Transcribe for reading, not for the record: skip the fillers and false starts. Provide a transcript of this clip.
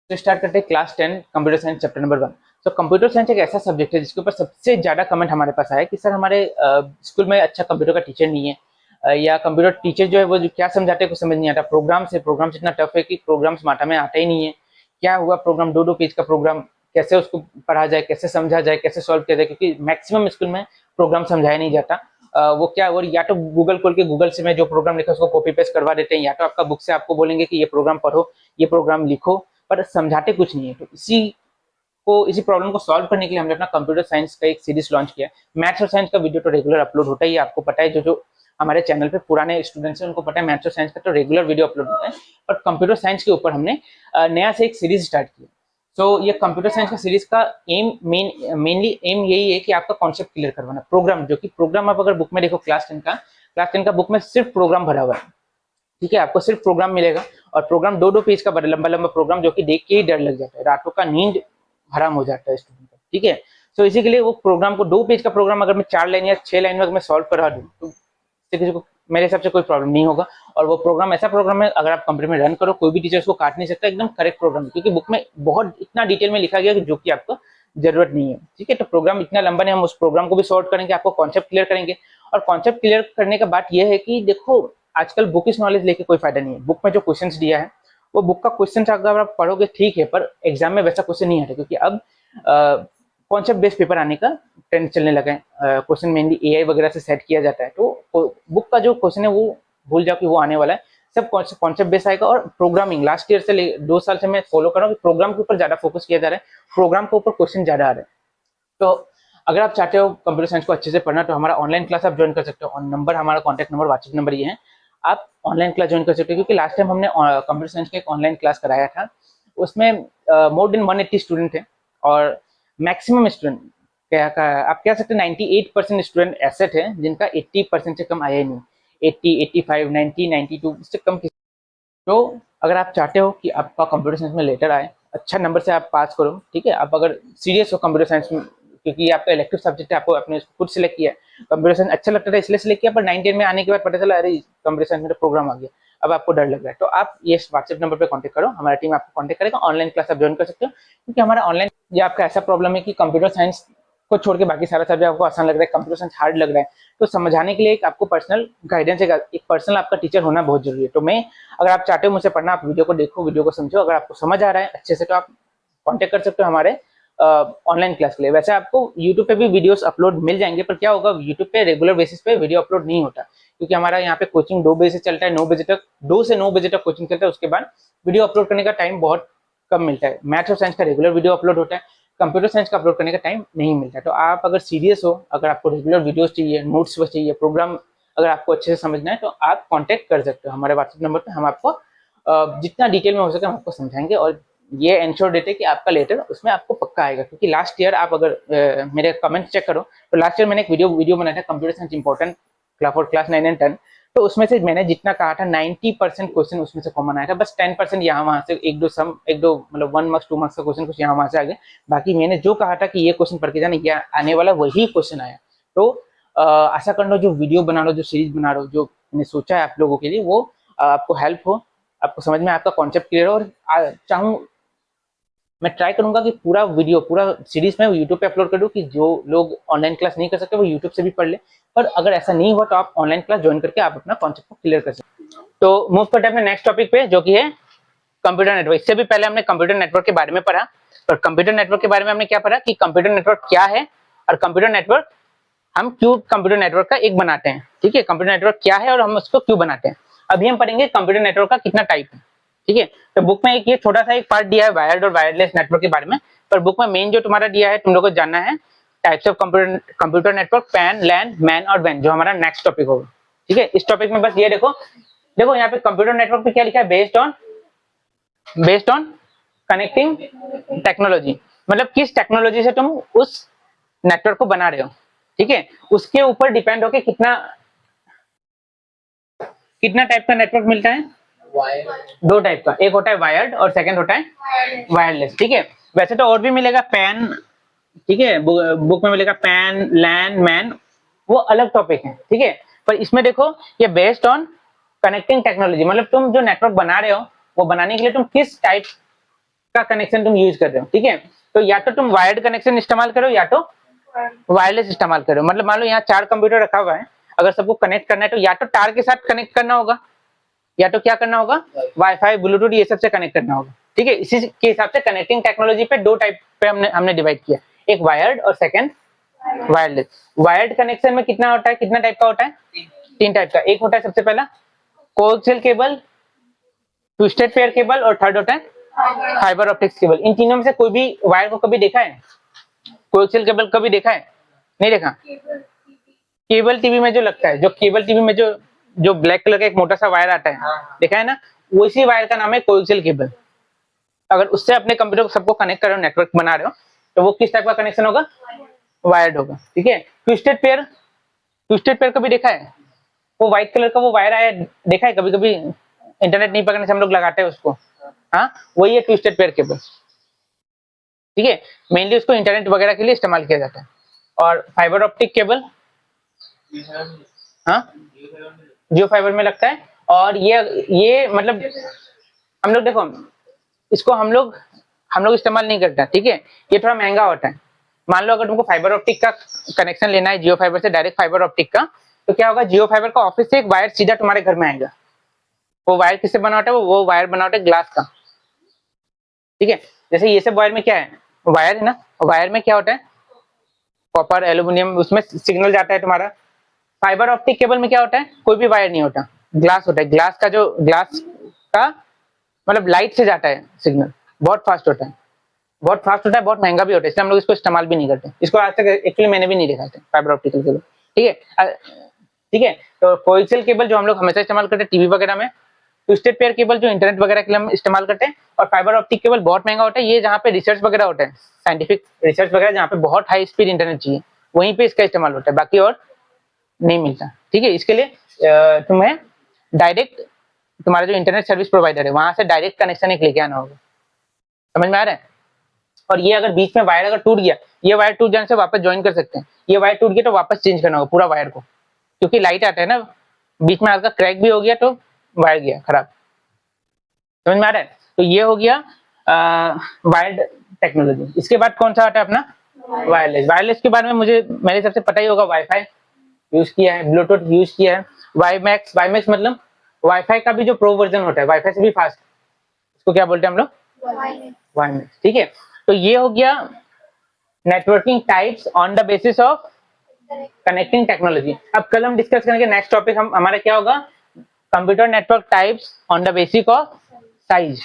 तो स्टार्ट करते हैं class 10 computer science chapter number 1। तो कंप्यूटर साइंस एक ऐसा सब्जेक्ट है जिसके ऊपर सबसे ज़्यादा कमेंट हमारे पास आया कि सर हमारे स्कूल में अच्छा कंप्यूटर का टीचर नहीं है, या कंप्यूटर टीचर जो है वो जो क्या समझाते हैं कुछ समझ नहीं आता, प्रोग्राम्स इतना टफ है कि प्रोग्राम्स माथा में आता ही नहीं है। क्या हुआ, प्रोग्राम दो दो पेज का प्रोग्राम कैसे उसको पढ़ा जाए, कैसे समझा जाए, कैसे सॉल्व किया जाए, क्योंकि मैक्सिमम स्कूल में प्रोग्राम समझाया नहीं जाता। वो क्या, और या तो गूगल खोल के गूगल से में जो प्रोग्राम लिखा है उसको कॉपी पेस्ट करवा देते हैं, या तो आपका बुक से आपको बोलेंगे कि ये प्रोग्राम पढ़ो, ये प्रोग्राम लिखो, पर समझाते कुछ नहीं है। तो इसी प्रॉब्लम को सॉल्व करने के लिए हमने अपना कंप्यूटर साइंस का एक सीरीज लॉन्च किया। मैथ्स और साइंस का वीडियो तो रेगुलर अपलोड होता ही है, आपको पता है। जो जो हमारे चैनल पे पुराने स्टूडेंट्स हैं उनको पता है मैथ्स और साइंस का तो रेगुलर वीडियो अपलोड होता है। पर कंप्यूटर साइंस के ऊपर हमने नया से एक सीरीज स्टार्ट किया। तो ये कंप्यूटर साइंस का सीरीज का मेनली एम यही है कि आपका कॉन्सेप्ट क्लियर करवाना। प्रोग्राम, जो कि प्रोग्राम आप अगर बुक में देखो क्लास टेन का बुक में सिर्फ प्रोग्राम भरा हुआ है। ठीक है, आपको सिर्फ प्रोग्राम मिलेगा, और प्रोग्राम दो दो पेज का बड़ा लंबा लंबा प्रोग्राम, जो कि देख के ही डर लग जाता है, रातों का नींद हराम हो जाता है स्टूडेंट का। ठीक है, तो इसी के लिए वो प्रोग्राम को, दो पेज का प्रोग्राम अगर मैं 4 लाइन या 6 लाइन में अगर मैं सॉल्व करा दूं तो किसी को मेरे हिसाब से कोई प्रॉब्लम नहीं होगा। और वो प्रोग्राम ऐसा प्रोग्राम है, अगर आप कंप्यूटर में रन करो कोई भी टीचर उसको काट नहीं सकता, एकदम करेक्ट प्रोग्राम है, क्योंकि बुक में बहुत इतना डिटेल में लिखा गया कि जो कि आपको जरूरत नहीं है। ठीक है, तो प्रोग्राम इतना लंबा नहीं, हम उस प्रोग्राम को भी सॉल्व करेंगे, आपको कॉन्सेप्ट क्लियर करेंगे। और कॉन्सेप्ट क्लियर करने का बात यह है कि देखो, आजकल बुकिश नॉलेज लेके कोई फायदा नहीं है। बुक में जो क्वेश्चंस दिया है वो बुक का क्वेश्चन अगर आप पढ़ोगे ठीक है, पर एग्जाम में वैसा क्वेश्चन नहीं आता, क्योंकि अब कॉन्सेप्ट बेस्ड पेपर आने का ट्रेंड चलने लगा है। क्वेश्चन मेनली एआई वगैरह से सेट किया जाता है, तो बुक का जो क्वेश्चन है वो भूल जाओ कि वो आने वाला है। सब कॉन्सेप्ट बेस्ड आएगा। और प्रोग्रामिंग लास्ट ईयर से 2 साल से मैं फॉलो कर रहा हूँ कि प्रोग्राम के ऊपर ज्यादा फोकस किया जा रहा है, प्रोग्राम के ऊपर क्वेश्चन ज्यादा आ रहे हैं। तो अगर आप चाहते हो कंप्यूटर साइंस को अच्छे से पढ़ना तो हमारा ऑनलाइन क्लास आप ज्वाइन कर सकते हो। और नंबर, हमारा कॉन्टैक्ट नंबर, व्हाट्सएप नंबर ये है, आप ऑनलाइन क्लास ज्वाइन कर सकते हो। क्योंकि लास्ट टाइम हमने कंप्यूटर साइंस का एक ऑनलाइन क्लास कराया था, उसमें मोर देन 180 स्टूडेंट थे। और मैक्सिमम स्टूडेंट, क्या आप कह सकते हैं 98% स्टूडेंट ऐसे थे जिनका 80% से कम आया ही नहीं। 80, 85, 90, 92 इससे कम। तो अगर आप चाहते हो कि आपका कंप्यूटर साइंस में लेटर आए, अच्छा नंबर से आप पास करो, ठीक है, आप अगर सीरियस हो कंप्यूटर साइंस में, क्योंकि ये आपका इलेक्टिव सब्जेक्ट है, आपको अपने खुद सिलेक्ट किया है, कंप्यूटर साइंस अच्छा लगता था इसलिए सिलेक्ट किया, पर 9-10 में आने के बाद पता चला अरे कंप्यूटर साइंस में तो प्रोग्राम आ गया, अब आपको डर लग रहा है, तो आप ये व्हाट्सएप नंबर पर कॉन्टेक्ट करो, हमारा टीम आपको कॉन्टेक्ट करेगा। ऑनलाइन क्लास आप ज्वाइन कर सकते हो, क्योंकि हमारा ऑनलाइन, ये आपका ऐसा प्रॉब्लम है कि कंप्यूटर साइंस को छोड़ के बाकी सारा सब्जेक्ट आपको आसान लग रहा है, कंप्यूटर साइंस हार्ड लग रहा है, तो समझाने के लिए एक आपको पर्सनल गाइडेंस, एक पर्सनल आपका टीचर होना बहुत जरूरी है। तो मैं, अगर आप चाहते हो मुझसे पढ़ना, आप वीडियो को देखो, वीडियो को समझो, अगर आपको समझ आ रहा है अच्छे से तो आप कांटेक्ट कर सकते हो हमारे ऑनलाइन क्लास के लिए। वैसे आपको यूट्यूब पे भी वीडियोस अपलोड मिल जाएंगे, पर क्या होगा, यूट्यूब पे रेगुलर बेसिस पे वीडियो अपलोड नहीं होता, क्योंकि हमारा यहाँ पे कोचिंग 2 बजे से चलता है, 9 बजे तक, 2 से 9 बजे तक कोचिंग चलता है। उसके बाद वीडियो अपलोड करने का टाइम बहुत कम मिलता है। मैथ्स और साइंस का रेगुलर वीडियो अपलोड होता है, कंप्यूटर साइंस का अपलोड करने का टाइम नहीं मिलता है। तो आप अगर सीरियस हो, अगर आपको रेगुलर वीडियोस चाहिए, नोट्स चाहिए, प्रोग्राम अगर आपको अच्छे से समझना है, तो आप कांटेक्ट कर सकते हो हमारे व्हाट्सएप नंबर पे। हम आपको जितना डिटेल में हो सके हम आपको समझाएंगे, और ये इंश्योर देते हैं कि आपका लेटर उसमें आपको पक्का आएगा। क्योंकि लास्ट ईयर आप अगर मेरे कमेंट चेक करो, तो लास्ट ईयर मैंने एक वीडियो बनाया था, computer science important for class 9 and 10। तो उसमें से मैंने जितना कहा था 90% क्वेश्चन उसमें से कॉमन आया था, बस 10% यहाँ वहां से एक दो मतलब 1 मार्क्स 2 मार्क्स का क्वेश्चन कुछ यहाँ वहां से आ गया। बाकी मैंने जो कहा था कि ये क्वेश्चन पढ़ के जाने, ये आने वाला वही क्वेश्चन आया। तो आशा कर लो जो वीडियो बना रहा हो, जो सीरीज बना रहा हो, जो मैंने सोचा है आप लोगों के लिए, वो आपको हेल्प हो, आपको समझ में आपका कॉन्सेप्ट क्लियर हो। और चाहूँ, मैं ट्राई करूंगा कि पूरा वीडियो, पूरा सीरीज में यूट्यूब पे अपलोड कर दूं, कि जो लोग ऑनलाइन क्लास नहीं कर सकते वो यूट्यूब से भी पढ़ ले। पर अगर ऐसा नहीं हुआ तो आप ऑनलाइन क्लास ज्वाइन करके आप अपना कॉन्सेप्ट को क्लियर कर सकते हैं। तो मूव करते हैं अपने नेक्स्ट टॉपिक पे, जो कि है कंप्यूटर नेटवर्क। इससे भी पहले हमने कंप्यूटर नेटवर्क के बारे में पढ़ा, और कंप्यूटर नेटवर्क के बारे में हमने क्या पढ़ा कि कंप्यूटर नेटवर्क क्या है, और कंप्यूटर नेटवर्क हम क्यों कंप्यूटर नेटवर्क का एक बनाते हैं। ठीक है, कंप्यूटर नेटवर्क क्या है और हम उसको क्यों बनाते हैं। अभी हम पढ़ेंगे कंप्यूटर नेटवर्क का कितना टाइप है। ठीक है, तो बुक में एक ये छोटा सा एक पार्ट दिया है वायर्ड और वायरलेस नेटवर्क के बारे में, पर बुक में मेन जो तुम्हारा दिया है, तुम लोग को जानना है types of computer network, PAN, LAN, MAN और वैन, जो हमारा नेक्स्ट टॉपिक होगा। ठीक है, इस टॉपिक में बस ये देखो, देखो यहाँ पे कंप्यूटर नेटवर्क पे क्या लिखा है, बेस्ड ऑन कनेक्टिंग टेक्नोलॉजी, मतलब किस टेक्नोलॉजी से तुम उस नेटवर्क को बना रहे हो। ठीक है, उसके ऊपर डिपेंड होके कितना कितना टाइप का नेटवर्क मिलता है। दो टाइप का, एक होता है वायर्ड और सेकंड होता है वायरलेस। ठीक है, वैसे तो और भी मिलेगा पैन, ठीक है, बुक में मिलेगा पैन, लैन, मैन, वो अलग टॉपिक है। ठीक है, पर इसमें देखो ये बेस्ड ऑन कनेक्टिंग टेक्नोलॉजी, मतलब तुम जो नेटवर्क बना रहे हो वो बनाने के लिए तुम किस टाइप का कनेक्शन तुम यूज कर रहे हो, ठीक है। तो या तो तुम वायर्ड कनेक्शन इस्तेमाल करो या तो वायरलेस इस्तेमाल करो। मतलब मान लो यहाँ 4 कंप्यूटर रखा हुआ है, अगर सबको कनेक्ट करना है तो या तो तार के साथ कनेक्ट करना होगा या तो क्या करना होगा, वाईफाई ब्लूटूथ ये सब से कनेक्ट करना होगा, ठीक है। इसी के हिसाब से कनेक्टिंग टेक्नोलॉजी पे 2 टाइप पे हमने डिवाइड किया, एक वायर्ड और सेकंड वायरलेस। वायर्ड कनेक्शन में कितना होता है, कितना टाइप का होता है, 3 टाइप का। एक होता है सबसे पहला coaxial cable, twisted pair cable और थर्ड होता है फाइबर ऑप्टिक्स केबल। इन तीनों में से कोई भी वायर को कभी देखा है, कोएक्सियल केबल कभी देखा है, नहीं देखा। केबल टीवी में जो लगता है, जो केबल टीवी में जो ब्लैक कलर का एक मोटा सा वायर आता है, देखा है ना, उसी वायर का नाम है कोएक्सियल केबल। अगर उससे अपने कंप्यूटर को सबको कनेक्ट कर रहे हो, नेटवर्क बना रहे हो, तो वो किस टाइप का कनेक्शन होगा, वायर्ड होगा, ठीक है। ट्विस्टेड पेयर, ट्विस्टेड पेयर कभी देखा है, वो व्हाइट कलर का वो वायर आया देखा है, कभी कभी इंटरनेट नहीं पकड़ने से हम लोग लगाते हैं उसको, हाँ वही है ट्विस्टेड पेयर केबल, ठीक है। मेनली उसको इंटरनेट वगैरह के लिए इस्तेमाल किया जाता है। और फाइबर ऑप्टिक केबल, हाँ जियो फाइबर में लगता है। और ये मतलब हम लोग देखो, इसको हम लोग इस्तेमाल नहीं करते, ठीक है। ये थोड़ा महंगा होता है। मान लो अगर तुमको फाइबर ऑप्टिक का कनेक्शन लेना है जियो फाइबर से, डायरेक्ट फाइबर ऑप्टिक का, तो क्या होगा, जियो फाइबर का ऑफिस से एक वायर सीधा तुम्हारे घर में आएगा। वो वायर किससे बना होता है, वो वायर बना होता है ग्लास का, ठीक है। जैसे ये सब वायर में क्या है, वायर है ना, वायर में क्या होता है, कॉपर एल्यूमिनियम, उसमें सिग्नल जाता है तुम्हारा। फाइबर ऑप्टिक केबल में क्या होता है, कोई भी वायर नहीं होता, ग्लास होता है। ग्लास का मतलब लाइट से जाता है सिग्नल, बहुत फास्ट होता है, बहुत फास्ट होता है, बहुत महंगा भी होता है, इसलिए हम लोग इसको इस्तेमाल भी नहीं करते। इसको आज तक एक्चुअली मैंने भी नहीं देखा था, फाइबर ऑप्टिकल केबल, ठीक है। ठीक है, तो कोएक्सियल केबल जो हम लोग हमेशा इस्तेमाल करते हैं टीवी वगैरह में, ट्विस्टेड पेयर केबल जो इंटरनेट वगैरह के लिए हम इस्तेमाल करते हैं, और फाइबर ऑप्टिक केबल बहुत महंगा होता है। ये जहाँ पे रिसर्च वगैरह होता है, साइंटिफिक रिसर्च वगैरह, जहाँ पे बहुत हाई स्पीड इंटरनेट चाहिए, वहीं पे इसका इस्तेमाल होता है, बाकी और नहीं मिलता, ठीक है। इसके लिए तुम्हें डायरेक्ट तुम्हारा जो इंटरनेट सर्विस प्रोवाइडर है वहां से डायरेक्ट कनेक्शन एक लेके आना होगा, समझ में आ रहा है। और ये अगर बीच में वायर अगर टूट गया, ये वायर टूट जाने से वापस ज्वाइन कर सकते हैं, ये वायर टूट गया तो वापस चेंज करना होगा पूरा वायर को, क्योंकि लाइट आता है ना, बीच में हल्का क्रैक भी हो गया तो वायर गया खराब, समझ में आ रहा है। तो ये हो गया वायर्ड टेक्नोलॉजी। इसके बाद कौन सा आता है अपना, वायरलेस। वायरलेस के बारे में मुझे मेरे हिसाब से पता ही होगा, वाईफाई यूज किया है, ब्लूटूथ यूज किया है, वाईमैक्स मतलब वाईफाई का भी जो प्रो वर्जन होता है, वाईफाई से भी फास्ट, इसको क्या बोलते हैं हम लोग, वाईमैक्स, ठीक है। तो ये हो गया networking types on the basis of connecting technology. अब कल हम डिस्कस करेंगे नेक्स्ट टॉपिक, हमारा क्या होगा, computer network types on the basis of size.